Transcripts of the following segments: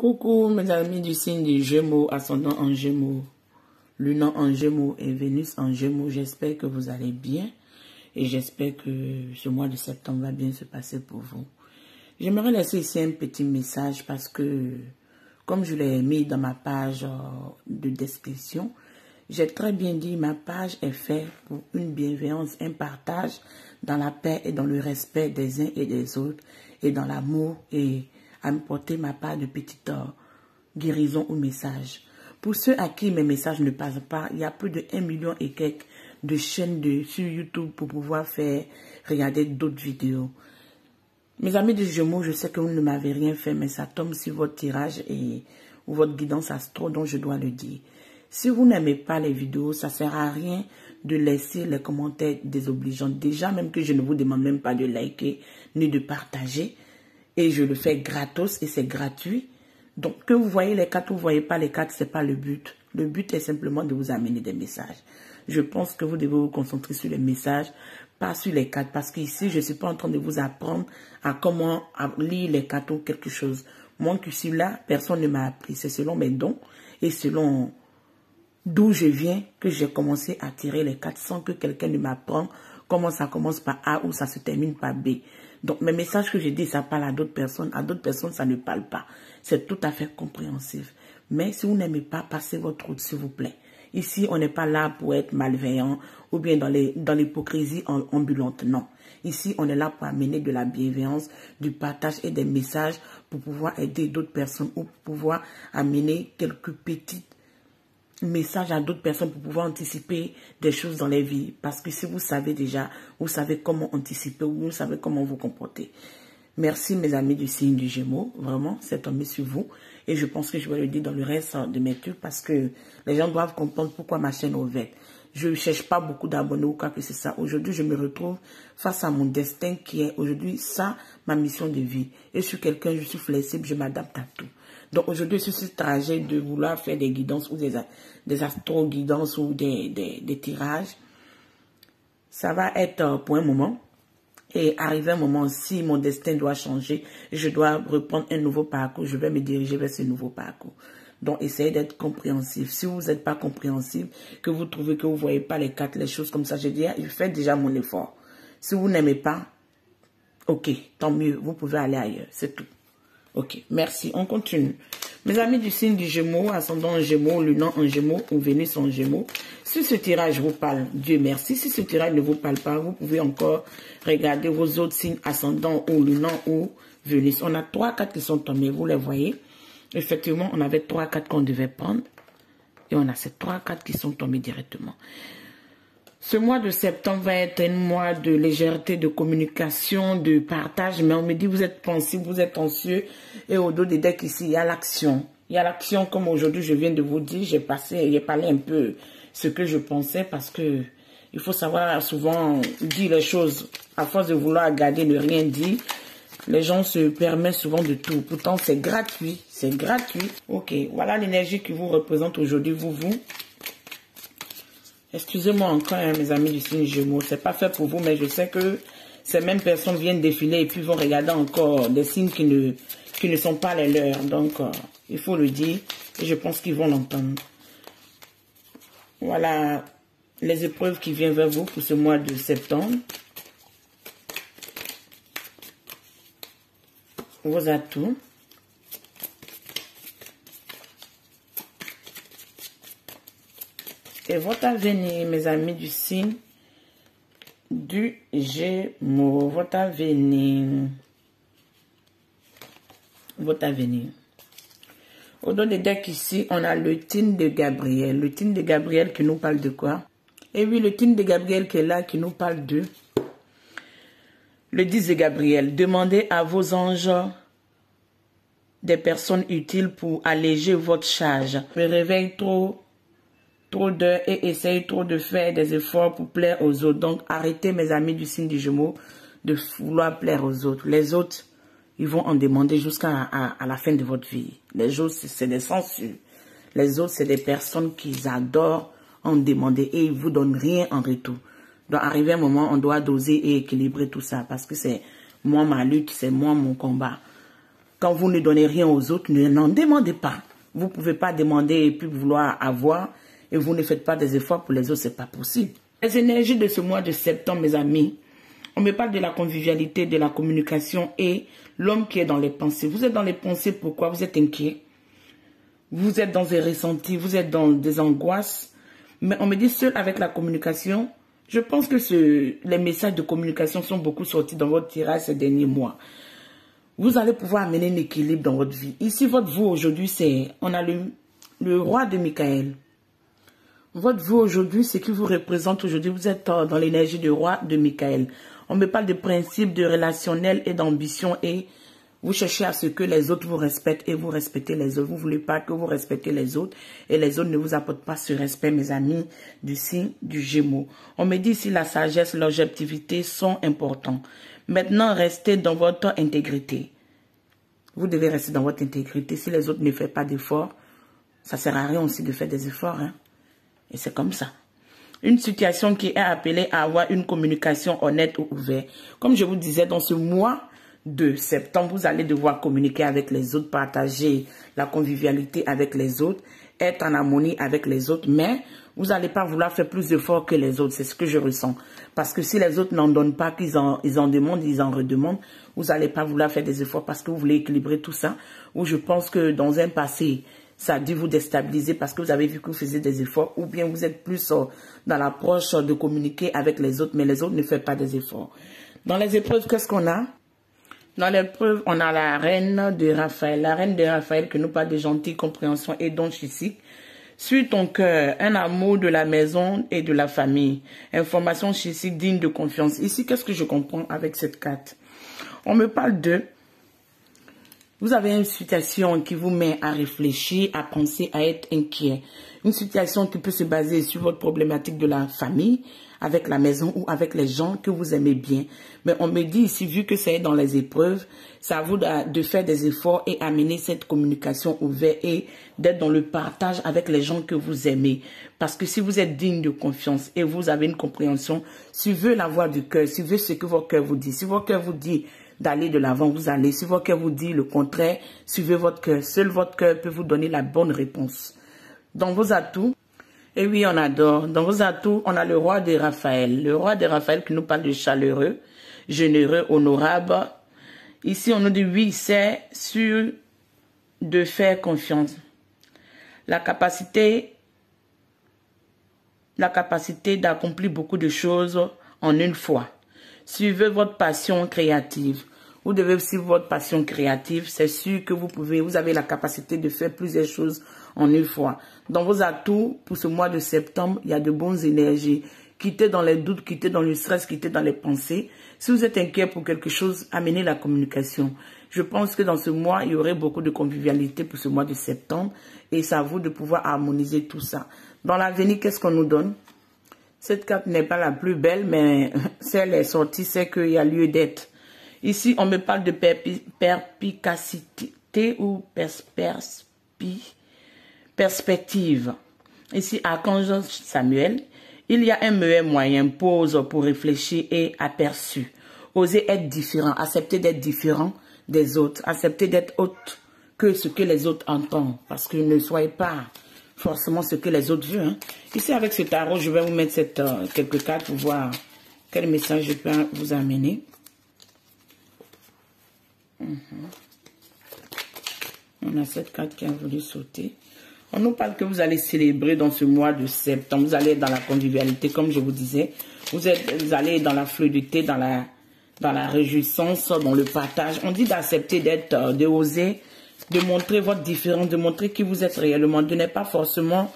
Coucou mes amis du signe des Gémeaux, ascendant en Gémeaux, Lune en Gémeaux et Vénus en Gémeaux. J'espère que vous allez bien et j'espère que ce mois de septembre va bien se passer pour vous. J'aimerais laisser ici un petit message parce que, comme je l'ai mis dans ma page de description, j'ai très bien dit, ma page est faite pour une bienveillance, un partage dans la paix et dans le respect des uns et des autres et dans l'amour et à me porter ma part de petite guérison ou message. Pour ceux à qui mes messages ne passent pas, il y a plus de 1 million et quelques de chaînes sur YouTube pour pouvoir regarder d'autres vidéos. Mes amis de Gémeaux, je sais que vous ne m'avez rien fait, mais ça tombe sur votre tirage ou votre guidance astro, donc je dois le dire. Si vous n'aimez pas les vidéos, ça ne sert à rien de laisser les commentaires désobligeants. Déjà, même que je ne vous demande même pas de liker ni de partager. Et je le fais gratos et c'est gratuit. Donc, que vous voyez les cartes ou vous ne voyez pas les cartes, ce n'est pas le but. Le but est simplement de vous amener des messages. Je pense que vous devez vous concentrer sur les messages, pas sur les cartes. Parce qu'ici, je ne suis pas en train de vous apprendre à comment lire les cartes ou quelque chose. Moi qui suis là, personne ne m'a appris. C'est selon mes dons et selon d'où je viens que j'ai commencé à tirer les cartes sans que quelqu'un ne m'apprenne comment ça commence par A ou ça se termine par B. Donc, mes messages que je dis, ça parle à d'autres personnes, ça ne parle pas. C'est tout à fait compréhensif. Mais si vous n'aimez pas, passez votre route, s'il vous plaît. Ici, on n'est pas là pour être malveillant ou bien dans l'hypocrisie ambulante, non. Ici, on est là pour amener de la bienveillance, du partage et des messages pour pouvoir aider d'autres personnes ou pour pouvoir amener quelques petites message à d'autres personnes pour pouvoir anticiper des choses dans les vies. Parce que si vous savez déjà, vous savez comment anticiper ou vous savez comment vous comporter. Merci mes amis du signe du Gémeaux. Vraiment, c'est tombé sur vous. Et je pense que je vais le dire dans le reste de mes trucs parce que les gens doivent comprendre pourquoi ma chaîne est ouverte. Je ne cherche pas beaucoup d'abonnés ou quoi que c'est ça. Aujourd'hui, je me retrouve face à mon destin qui est aujourd'hui ça, ma mission de vie. Et je suis quelqu'un, je suis flexible, je m'adapte à tout. Donc aujourd'hui, sur ce trajet de vouloir faire des guidances ou des astro-guidances ou des tirages, ça va être pour un moment. Et arrivé un moment, si mon destin doit changer, je dois reprendre un nouveau parcours, je vais me diriger vers ce nouveau parcours. Donc, essayez d'être compréhensif. Si vous n'êtes pas compréhensif, que vous trouvez que vous ne voyez pas les cartes, les choses comme ça, je dis, je fais déjà mon effort. Si vous n'aimez pas, ok, tant mieux, vous pouvez aller ailleurs, c'est tout. Ok, merci, on continue. Mes amis du signe du Gémeaux, ascendant en Gémeaux, Lune en Gémeaux ou Vénus en Gémeaux, si ce tirage vous parle, Dieu merci. Si ce tirage ne vous parle pas, vous pouvez encore regarder vos autres signes ascendants ou Lune ou Vénus. On a 3 cartes qui sont tombées, vous les voyez. Effectivement, on avait 3 cartes qu'on devait prendre et on a ces 3 cartes qui sont tombées directement. Ce mois de septembre va être un mois de légèreté, de communication, de partage. Mais on me dit, vous êtes pensif, vous êtes anxieux. Et au dos des decks ici, il y a l'action. Il y a l'action comme aujourd'hui, je viens de vous dire. J'ai parlé un peu ce que je pensais parce que il faut savoir souvent dire les choses. À force de vouloir garder, ne rien dire, les gens se permettent souvent de tout. Pourtant, c'est gratuit. C'est gratuit. Ok, voilà l'énergie qui vous représente aujourd'hui, vous. Excusez-moi encore, hein, mes amis du signe Gémeaux. C'est pas fait pour vous, mais je sais que ces mêmes personnes viennent défiler et puis vont regarder encore des signes qui ne sont pas les leurs. Donc, il faut le dire et je pense qu'ils vont l'entendre. Voilà les épreuves qui viennent vers vous pour ce mois de septembre. Vos atouts. Et votre avenir, mes amis du signe du Gémeaux, votre avenir. Votre avenir. Au dos des decks ici, on a le Thym de Gabriel. Le Thym de Gabriel qui nous parle de quoi? Et oui, le Thym de Gabriel qui est là, qui nous parle de le 10 de Gabriel. Demandez à vos anges des personnes utiles pour alléger votre charge. Je réveille trop d'heures et essaye trop de faire des efforts pour plaire aux autres. Donc, arrêtez, mes amis du signe du Gémeaux, de vouloir plaire aux autres. Les autres, ils vont en demander jusqu'à la fin de votre vie. Les autres, c'est des censures. Les autres, c'est des personnes qui adorent en demander et ils vous donnent rien en retour. Donc, arrivé un moment, on doit doser et équilibrer tout ça parce que c'est moi ma lutte, c'est moi mon combat. Quand vous ne donnez rien aux autres, n'en demandez pas. Vous ne pouvez pas demander et puis vouloir avoir et vous ne faites pas des efforts pour les autres, ce n'est pas possible. Les énergies de ce mois de septembre, mes amis, on me parle de la convivialité, de la communication et l'homme qui est dans les pensées. Vous êtes dans les pensées, pourquoi? Vous êtes inquiet. Vous êtes dans des ressentis, vous êtes dans des angoisses. Mais on me dit seul avec la communication. Je pense que les messages de communication sont beaucoup sortis dans votre tirage ces derniers mois. Vous allez pouvoir amener un équilibre dans votre vie. Ici, votre vous aujourd'hui, on a le roi de Michael. Votre vous aujourd'hui, ce qui vous représente aujourd'hui, vous êtes dans l'énergie du roi de Michael. On me parle de principes, de relationnel et d'ambition et vous cherchez à ce que les autres vous respectent et vous respectez les autres. Vous ne voulez pas que vous respectez les autres et les autres ne vous apportent pas ce respect, mes amis, du signe du Gémeaux. On me dit ici la sagesse, l'objectivité sont importants. Maintenant, restez dans votre intégrité. Vous devez rester dans votre intégrité. Si les autres ne font pas d'efforts, ça ne sert à rien aussi de faire des efforts. Hein? Et c'est comme ça. Une situation qui est appelée à avoir une communication honnête ou ouverte. Comme je vous disais, dans ce mois de septembre, vous allez devoir communiquer avec les autres, partager la convivialité avec les autres, être en harmonie avec les autres, mais vous n'allez pas vouloir faire plus d'efforts que les autres, c'est ce que je ressens. Parce que si les autres n'en donnent pas, qu'ils en demandent, ils en redemandent, vous n'allez pas vouloir faire des efforts parce que vous voulez équilibrer tout ça, ou je pense que dans un passé, ça a dû vous déstabiliser parce que vous avez vu que vous faisiez des efforts, ou bien vous êtes plus dans l'approche de communiquer avec les autres, mais les autres ne font pas des efforts. Dans les épreuves, qu'est-ce qu'on a? Dans l'épreuve, on a la reine de Raphaël. La reine de Raphaël qui nous parle de gentille compréhension et don chissique. Suis ton cœur, un amour de la maison et de la famille. Information chissique digne de confiance. Ici, qu'est-ce que je comprends avec cette carte? On me parle de... Vous avez une situation qui vous met à réfléchir, à penser, à être inquiet. Une situation qui peut se baser sur votre problématique de la famille, avec la maison ou avec les gens que vous aimez bien. Mais on me dit ici, vu que c'est dans les épreuves, ça à vous de faire des efforts et amener cette communication ouverte et d'être dans le partage avec les gens que vous aimez. Parce que si vous êtes digne de confiance et vous avez une compréhension, suivez la voix du cœur, suivez ce que votre cœur vous dit. Si votre cœur vous dit d'aller de l'avant, vous allez. Si votre cœur vous dit le contraire, suivez votre cœur. Seul votre cœur peut vous donner la bonne réponse. Dans vos atouts, et oui, on adore. Dans vos atouts, on a le roi de Raphaël. Le roi de Raphaël qui nous parle de chaleureux, généreux, honorable. Ici, on nous dit oui, c'est sûr de faire confiance. La capacité d'accomplir beaucoup de choses en une fois. Suivez votre passion créative. Vous devez suivre votre passion créative. C'est sûr que vous avez la capacité de faire plusieurs choses en une fois. Dans vos atouts, pour ce mois de septembre, il y a de bonnes énergies. Quittez dans les doutes, quittez dans le stress, quittez dans les pensées. Si vous êtes inquiet pour quelque chose, amenez la communication. Je pense que dans ce mois, il y aurait beaucoup de convivialité pour ce mois de septembre. Et c'est à vous de pouvoir harmoniser tout ça. Dans l'avenir, qu'est-ce qu'on nous donne? Cette carte n'est pas la plus belle, mais si elle est sortie, c'est qu'il y a lieu d'être. Ici, on me parle de perspicacité ou perspective. Ici, Archange Samuel, il y a un meilleur moyen, pause pour réfléchir et aperçu. Osez être différent, accepter d'être différent des autres, accepter d'être autre que ce que les autres entendent. Parce que ne soyez pas forcément ce que les autres veulent. Hein. Ici, avec ce tarot, je vais vous mettre quelques cartes pour voir quel message je peux vous amener. On a cette carte qui a voulu sauter. On nous parle que vous allez célébrer dans ce mois de septembre. Vous allez être dans la convivialité, comme je vous disais. Vous allez dans la fluidité, dans la réjouissance, dans le partage. On dit d'accepter d'être, de oser, de montrer votre différence, de montrer qui vous êtes réellement. De ne pas forcément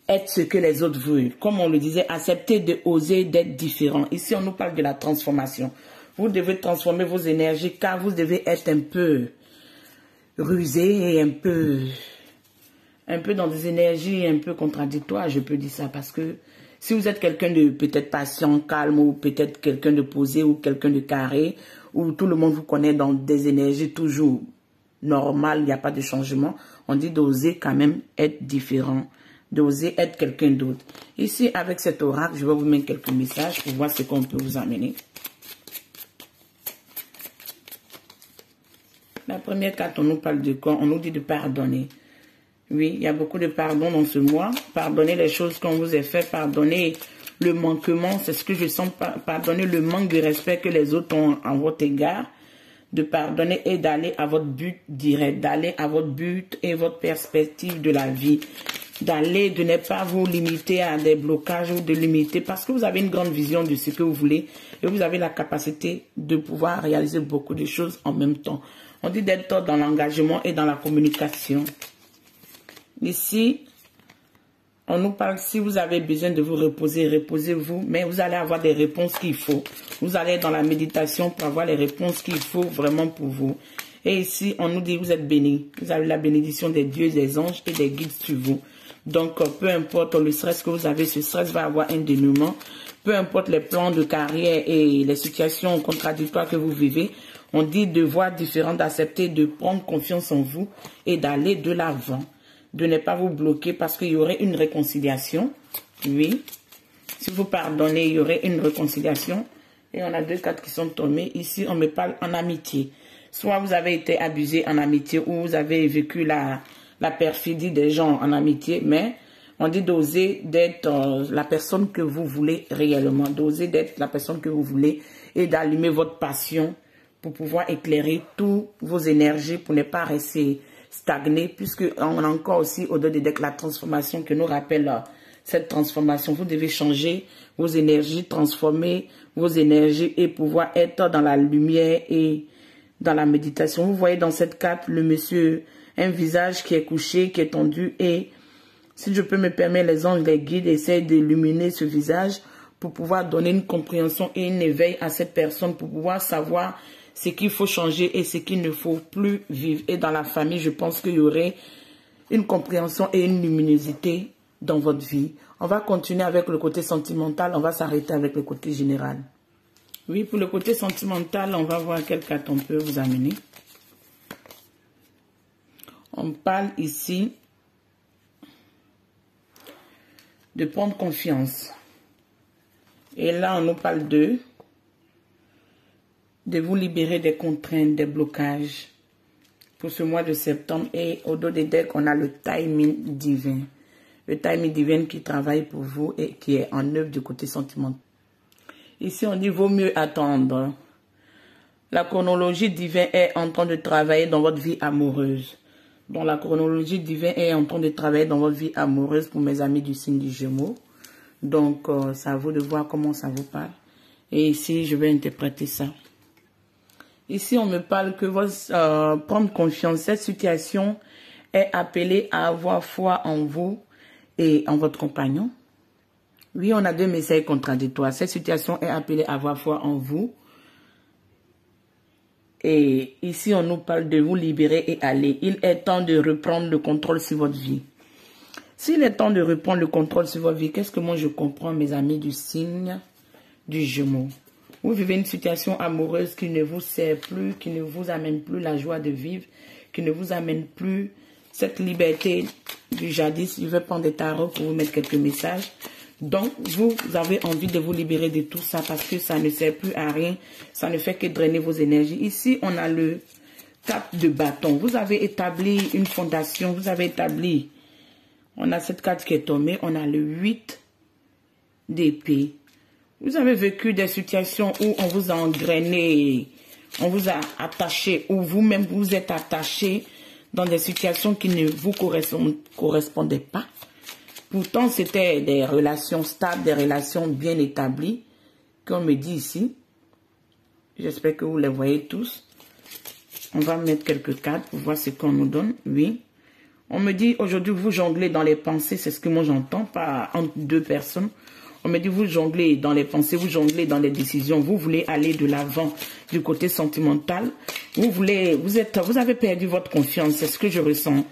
être ce que les autres veulent. Comme on le disait, accepter de oser d'être différent. Ici, on nous parle de la transformation. Vous devez transformer vos énergies car vous devez être un peu rusé et un peu dans des énergies un peu contradictoires, je peux dire ça. Parce que si vous êtes quelqu'un de peut-être patient, calme, ou peut-être quelqu'un de posé, ou quelqu'un de carré, ou tout le monde vous connaît dans des énergies toujours normales, il n'y a pas de changement, on dit d'oser quand même être différent, d'oser être quelqu'un d'autre. Ici, avec cet oracle, je vais vous mettre quelques messages pour voir ce qu'on peut vous amener. La première carte, on nous parle de quoi? On nous dit de pardonner. Oui, il y a beaucoup de pardon dans ce mois. Pardonnez les choses qu'on vous a fait. Pardonnez le manquement. C'est ce que je sens. Pardonnez le manque de respect que les autres ont en votre égard. De pardonner et d'aller à votre but direct. D'aller à votre but et votre perspective de la vie. D'aller, de ne pas vous limiter à des blocages ou de limiter. Parce que vous avez une grande vision de ce que vous voulez. Et vous avez la capacité de pouvoir réaliser beaucoup de choses en même temps. On dit d'être dans l'engagement et dans la communication. Ici, on nous parle, si vous avez besoin de vous reposer, reposez-vous, mais vous allez avoir des réponses qu'il faut. Vous allez dans la méditation pour avoir les réponses qu'il faut vraiment pour vous. Et ici, on nous dit, vous êtes bénis. Vous avez la bénédiction des dieux, des anges et des guides sur vous. Donc, peu importe le stress que vous avez, ce stress va avoir un dénouement. Peu importe les plans de carrière et les situations contradictoires que vous vivez, on dit de voir différent, d'accepter, de prendre confiance en vous et d'aller de l'avant. De ne pas vous bloquer parce qu'il y aurait une réconciliation. Oui. Si vous pardonnez, il y aurait une réconciliation. Et on a 2 cartes qui sont tombées. Ici, on me parle en amitié. Soit vous avez été abusé en amitié ou vous avez vécu la perfidie des gens en amitié. Mais on dit d'oser d'être la personne que vous voulez réellement. D'oser d'être la personne que vous voulez et d'allumer votre passion pour pouvoir éclairer toutes vos énergies pour ne pas rester stagner, puisque on a encore aussi au-delà de la transformation que nous rappelle cette transformation. Vous devez changer vos énergies, transformer vos énergies et pouvoir être dans la lumière et dans la méditation. Vous voyez dans cette carte le monsieur, un visage qui est couché, qui est tendu, et si je peux me permettre, les anges, les guides essayent d'illuminer ce visage pour pouvoir donner une compréhension et un éveil à cette personne, pour pouvoir savoir ce qu'il faut changer et ce qu'il ne faut plus vivre. Et dans la famille, je pense qu'il y aurait une compréhension et une luminosité dans votre vie. On va continuer avec le côté sentimental, on va s'arrêter avec le côté général. Oui, pour le côté sentimental, on va voir quelle carte on peut vous amener. On parle ici de prendre confiance. Et là, on nous parle de vous libérer des contraintes, des blocages pour ce mois de septembre. Et au dos des decks, on a le timing divin. Le timing divin qui travaille pour vous et qui est en œuvre du côté sentimental. Ici, on dit vaut mieux attendre. La chronologie divine est en train de travailler dans votre vie amoureuse. Donc, la chronologie divine est en train de travailler dans votre vie amoureuse pour mes amis du signe du Gémeaux. Donc, c'est à vous de voir comment ça vous parle. Et ici, je vais interpréter ça. Ici, on me parle que prendre confiance. Cette situation est appelée à avoir foi en vous et en votre compagnon. Oui, on a 2 messages contradictoires. Cette situation est appelée à avoir foi en vous. Et ici, on nous parle de vous libérer et aller. Il est temps de reprendre le contrôle sur votre vie. S'il est temps de reprendre le contrôle sur votre vie, qu'est-ce que moi je comprends, mes amis du signe du Gémeaux? Vous vivez une situation amoureuse qui ne vous sert plus, qui ne vous amène plus la joie de vivre, qui ne vous amène plus cette liberté du jadis. Je vais prendre des tarots pour vous mettre quelques messages. Donc, vous avez envie de vous libérer de tout ça parce que ça ne sert plus à rien. Ça ne fait que drainer vos énergies. Ici, on a le 4 de bâton. Vous avez établi une fondation. Vous avez établi. On a cette carte qui est tombée. On a le 8 d'épée. Vous avez vécu des situations où on vous a engrainé, on vous a attaché, ou vous-même vous êtes attaché dans des situations qui ne vous correspondaient pas. Pourtant, c'était des relations stables, des relations bien établies, qu'on me dit ici. J'espère que vous les voyez tous. On va mettre quelques cartes pour voir ce qu'on nous donne. Oui. On me dit aujourd'hui, vous jonglez dans les pensées, c'est ce que moi j'entends, pas entre 2 personnes. On me dit, vous jonglez dans les pensées, vous jonglez dans les décisions, vous voulez aller de l'avant du côté sentimental. Vous avez perdu votre confiance, c'est ce que je ressens.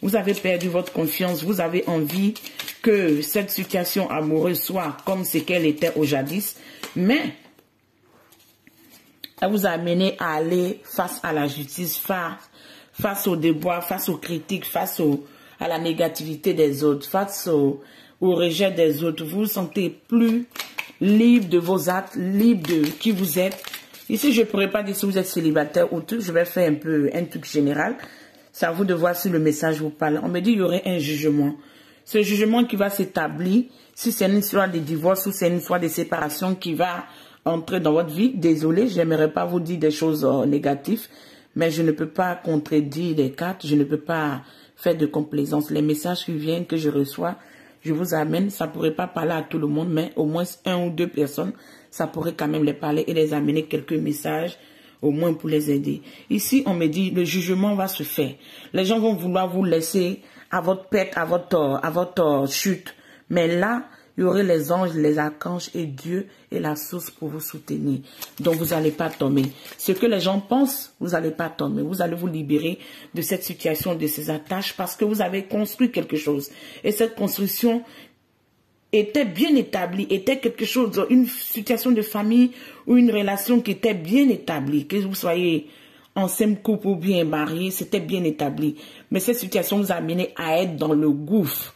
Vous avez perdu votre confiance, vous avez envie que cette situation amoureuse soit comme ce qu'elle était au jadis. Mais, elle vous a amené à aller face à la justice, face aux déboires, face aux critiques, face à la négativité des autres, face au rejet des autres. Vous vous sentez plus libre de vos actes, libre de qui vous êtes. Ici, je ne pourrais pas dire si vous êtes célibataire ou tout. Je vais faire un truc général. C'est à vous de voir si le message vous parle. On me dit qu'il y aurait un jugement. Ce jugement qui va s'établir, si c'est une histoire de divorce ou c'est une histoire de séparation qui va entrer dans votre vie. Désolé, je n'aimerais pas vous dire des choses négatives, mais je ne peux pas contredire les cartes. Je ne peux pas faire de complaisance. Les messages qui viennent, que je reçois, je vous amène. Ça ne pourrait pas parler à tout le monde, mais au moins 1 ou 2 personnes, ça pourrait quand même les parler et les amener quelques messages, au moins pour les aider. Ici, on me dit, le jugement va se faire. Les gens vont vouloir vous laisser à votre perte, à votre chute. Mais là, il y aurait les anges, les archanges et Dieu est la source pour vous soutenir. Donc, vous n'allez pas tomber. Ce que les gens pensent, vous n'allez pas tomber. Vous allez vous libérer de cette situation, de ces attaches, parce que vous avez construit quelque chose. Et cette construction était bien établie, était quelque chose, une situation de famille ou une relation qui était bien établie. Que vous soyez en simple couple ou bien marié, c'était bien établi. Mais cette situation vous a amené à être dans le gouffre,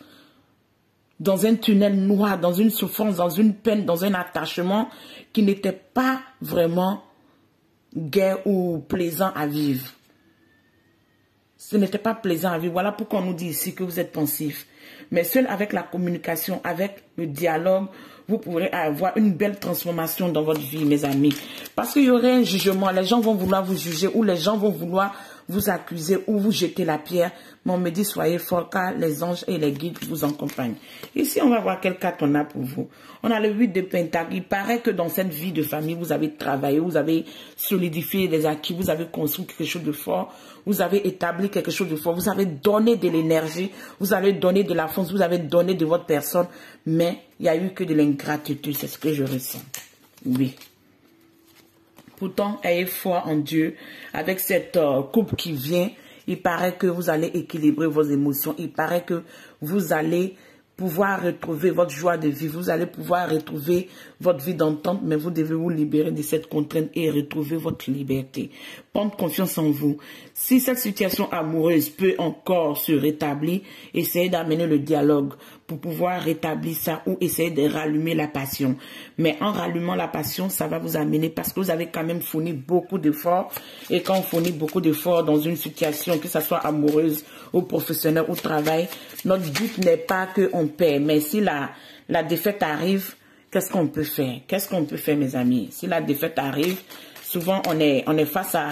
dans un tunnel noir, dans une souffrance, dans une peine, dans un attachement qui n'était pas vraiment gai ou plaisant à vivre. Ce n'était pas plaisant à vivre. Voilà pourquoi on nous dit ici que vous êtes pensif. Mais seul avec la communication, avec le dialogue, vous pourrez avoir une belle transformation dans votre vie, mes amis. Parce qu'il y aurait un jugement. Les gens vont vouloir vous juger ou les gens vont vouloir vous accuser ou vous jeter la pierre. Mais on me dit, soyez forts car les anges et les guides vous accompagnent. Ici, on va voir quelle carte on a pour vous. On a le 8 de Pentacle. Il paraît que dans cette vie de famille, vous avez travaillé, vous avez solidifié les acquis, vous avez construit quelque chose de fort, vous avez établi quelque chose de fort, vous avez donné de l'énergie, vous avez donné de la force, vous avez donné de votre personne, mais il n'y a eu que de l'ingratitude, c'est ce que je ressens. Oui. Pourtant, ayez foi en Dieu. Avec cette coupe qui vient, il paraît que vous allez équilibrer vos émotions. Il paraît que vous allez pouvoir retrouver votre joie de vivre. Vous allez pouvoir retrouver votre vie d'entente, mais vous devez vous libérer de cette contrainte et retrouver votre liberté. Prendre confiance en vous. Si cette situation amoureuse peut encore se rétablir, essayez d'amener le dialogue pour pouvoir rétablir ça ou essayer de rallumer la passion. Mais en rallumant la passion, ça va vous amener parce que vous avez quand même fourni beaucoup d'efforts. Et quand on fournit beaucoup d'efforts dans une situation, que ce soit amoureuse ou professionnelle ou au travail, notre but n'est pas qu'on perd. Mais si la défaite arrive, qu'est-ce qu'on peut faire? Qu'est-ce qu'on peut faire, mes amis? Si la défaite arrive, souvent on est face à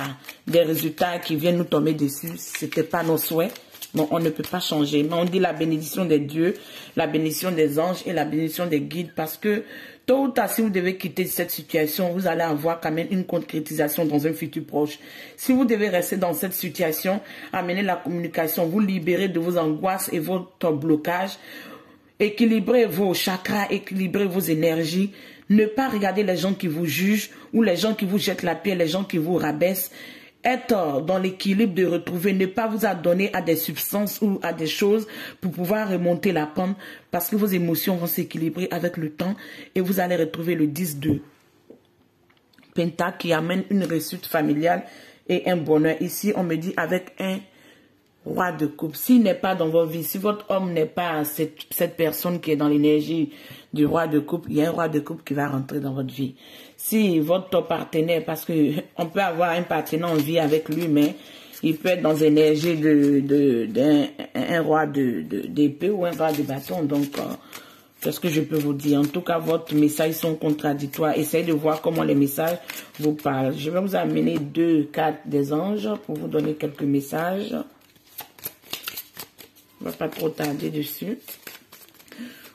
des résultats qui viennent nous tomber dessus. Ce n'était pas nos souhaits. Bon, on ne peut pas changer. Mais on dit la bénédiction des dieux, la bénédiction des anges et la bénédiction des guides. Parce que tôt ou tard, si vous devez quitter cette situation, vous allez avoir quand même une concrétisation dans un futur proche. Si vous devez rester dans cette situation, amener la communication, vous libérer de vos angoisses et votre blocage, équilibrer vos chakras, équilibrer vos énergies. Ne pas regarder les gens qui vous jugent ou les gens qui vous jettent la pierre, les gens qui vous rabaissent. Être dans l'équilibre de retrouver, ne pas vous adonner à des substances ou à des choses pour pouvoir remonter la pente parce que vos émotions vont s'équilibrer avec le temps et vous allez retrouver le 10 de Pentacle qui amène une réussite familiale et un bonheur. Ici, on me dit avec un roi de coupe. S'il n'est pas dans votre vie, si votre homme n'est pas cette personne qui est dans l'énergie du roi de coupe, il y a un roi de coupe qui va rentrer dans votre vie. Si votre partenaire, parce que on peut avoir un partenaire en vie avec lui, mais il peut être dans l'énergie d'un roi d'épée ou un roi de bâton. Donc, qu'est-ce que je peux vous dire? En tout cas, votre messages sont contradictoires. Essayez de voir comment les messages vous parlent. Je vais vous amener 2 cartes des anges pour vous donner quelques messages. On ne va pas trop tarder dessus.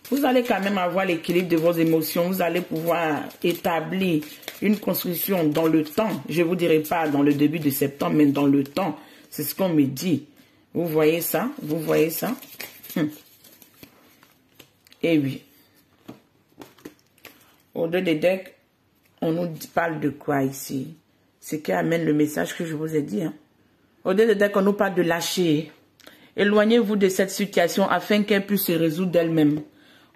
Vous allez quand même avoir l'équilibre de vos émotions. Vous allez pouvoir établir une construction dans le temps. Je ne vous dirai pas dans le début de septembre, mais dans le temps. C'est ce qu'on me dit. Vous voyez ça? Vous voyez ça? Et oui. Au-delà des decks, on nous parle de quoi ici? Ce qui amène le message que je vous ai dit. Hein. Au-delà des decks, on nous parle de lâcher. Éloignez-vous de cette situation afin qu'elle puisse se résoudre d'elle-même.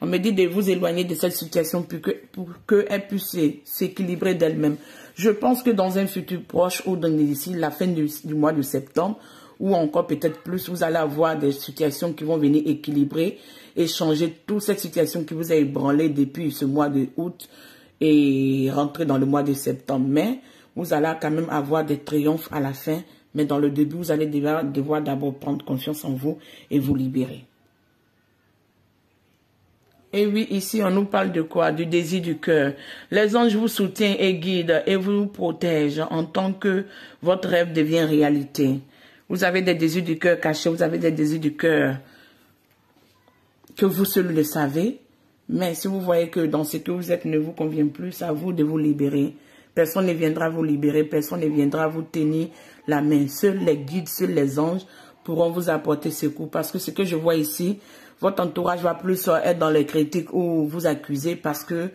On me dit de vous éloigner de cette situation pour qu'elle puisse s'équilibrer d'elle-même. Je pense que dans un futur proche ou d'ici la fin du mois de septembre, ou encore peut-être plus, vous allez avoir des situations qui vont venir équilibrer et changer toute cette situation qui vous a ébranlé depuis ce mois de août et rentrer dans le mois de septembre. Mais vous allez quand même avoir des triomphes à la fin. Mais dans le début, vous allez devoir d'abord prendre confiance en vous et vous libérer. Et oui, ici, on nous parle de quoi? Du désir du cœur. Les anges vous soutiennent et guident et vous protègent en tant que votre rêve devient réalité. Vous avez des désirs du cœur cachés, vous avez des désirs du cœur que vous seul le savez. Mais si vous voyez que dans ce que vous êtes ne vous convient plus, c'est à vous de vous libérer. Personne ne viendra vous libérer, personne ne viendra vous tenir la main. Seuls les guides, seuls les anges pourront vous apporter secours. Parce que ce que je vois ici, votre entourage va plus être dans les critiques ou vous accuser parce que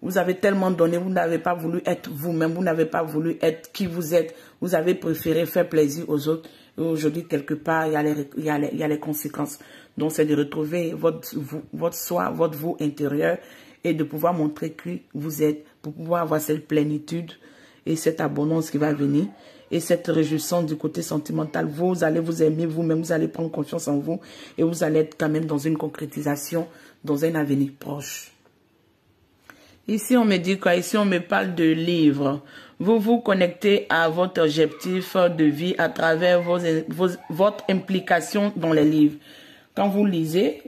vous avez tellement donné, vous n'avez pas voulu être vous-même, vous n'avez pas voulu être qui vous êtes. Vous avez préféré faire plaisir aux autres. Et aujourd'hui, quelque part, il y a les conséquences. Donc, c'est de retrouver votre soi, votre vous intérieur et de pouvoir montrer qui vous êtes pour pouvoir avoir cette plénitude et cette abondance qui va venir. Et cette réjouissance du côté sentimental, vous allez vous aimer vous-même, vous allez prendre confiance en vous et vous allez être quand même dans une concrétisation, dans un avenir proche. Ici, on me dit quoi? Ici, on me parle de livres. Vous vous connectez à votre objectif de vie à travers votre implication dans les livres. Quand vous lisez,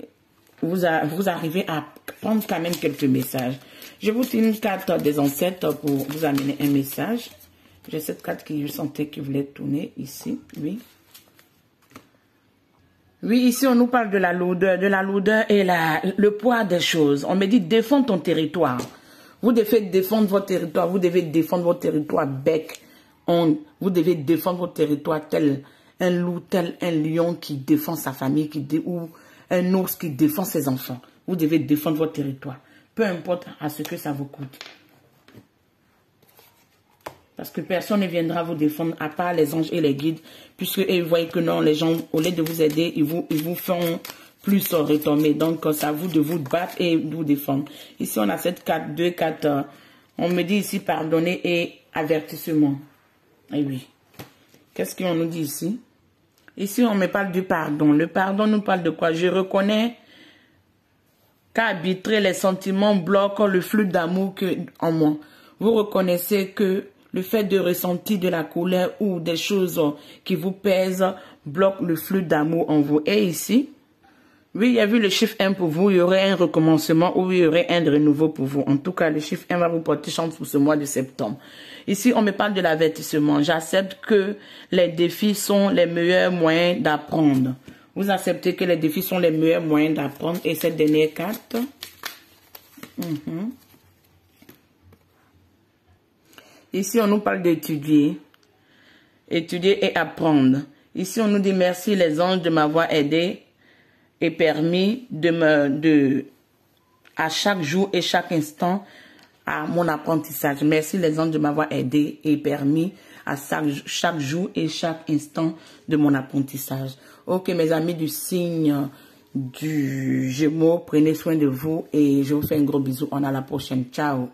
vous arrivez à prendre quand même quelques messages. Je vous tire une carte des ancêtres pour vous amener un message. J'ai cette carte qui je sentais qui voulait tourner ici, oui. Oui, ici on nous parle de la lourdeur et le poids des choses. On me dit défends ton territoire. Vous devez défendre votre territoire, vous devez défendre votre territoire bec, ongle. Vous devez défendre votre territoire tel un loup, tel un lion qui défend sa famille, ou un ours qui défend ses enfants. Vous devez défendre votre territoire, peu importe à ce que ça vous coûte. Parce que personne ne viendra vous défendre à part les anges et les guides. Puisque ils voient que non, les gens, au lieu de vous aider, ils vous font plus retomber. Donc, c'est à vous de vous battre et de vous défendre. Ici, on a cette carte, deux cartes. On me dit ici pardonner et avertissement. Et oui. Qu'est-ce qu'on nous dit ici? Ici, on me parle du pardon. Le pardon nous parle de quoi? Je reconnais qu'arbitrer les sentiments bloque le flux d'amour en moi. Vous reconnaissez que le fait de ressentir de la colère ou des choses qui vous pèsent bloque le flux d'amour en vous. Et ici, oui, il y a vu le chiffre 1 pour vous, il y aurait un recommencement ou il y aurait un renouveau pour vous. En tout cas, le chiffre 1 va vous porter chance pour ce mois de septembre. Ici, on me parle de l'avertissement. J'accepte que les défis sont les meilleurs moyens d'apprendre. Vous acceptez que les défis sont les meilleurs moyens d'apprendre. Et cette dernière carte. Ici, on nous parle d'étudier. Étudier et apprendre. Ici, on nous dit merci les anges de m'avoir aidé et permis à chaque jour et chaque instant à mon apprentissage. Merci les anges de m'avoir aidé et permis à chaque jour et chaque instant de mon apprentissage. Ok, mes amis du signe du Gémeaux, prenez soin de vous et je vous fais un gros bisou. On à la prochaine. Ciao.